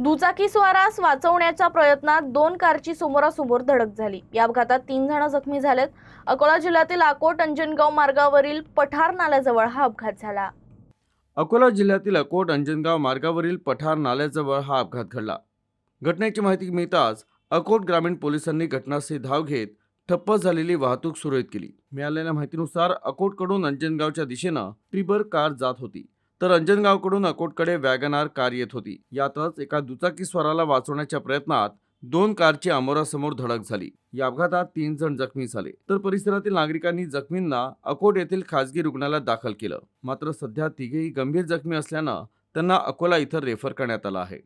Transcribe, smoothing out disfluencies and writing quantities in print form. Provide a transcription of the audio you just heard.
दुचाकी स्वारास वाचवण्याच्या प्रयत्नात दोन कारची समोरासमोर धडक झाली। या अपघातात 3 जण जखमी झालेत। अकोला जिल्ह्यातील अकोट अंजनगाव मार्गावरील पठार नाल्याजवळ हा अपघात झाला। अकोला जिल्ह्यातील अकोट अंजनगाव मार्गावरील पठार नाल्याजवळ हा अपघात घडला। घटनेची माहिती मिळताच अकोट ग्रामीण पोलिसांनी घटनास्थळी धाव घेत ठप्प झालेली वाहतूक सुरळीत केली। मिळालेल्या माहितीनुसार अकोटकडून अंजनगावच्या दिशेनं ट्रिबर कार जात होती, तर अंजनगावकडून अकोटकडे वॅगनार कार येत होती। यातच एका दुचाकी स्वाराला वाचवण्याच्या प्रयत्नात दोन कारची अमोरासमोर धडक झाली। या अपघातात 3 जण जखमी झाले, तर परिसरातील नागरिकांनी जखमींना अकोट येथील खासगी रुग्णालयात दाखल केलं। मात्र सध्या तिघेही गंभीर जखमी असल्यानं त्यांना अकोला इथं रेफर करण्यात आलं आहे।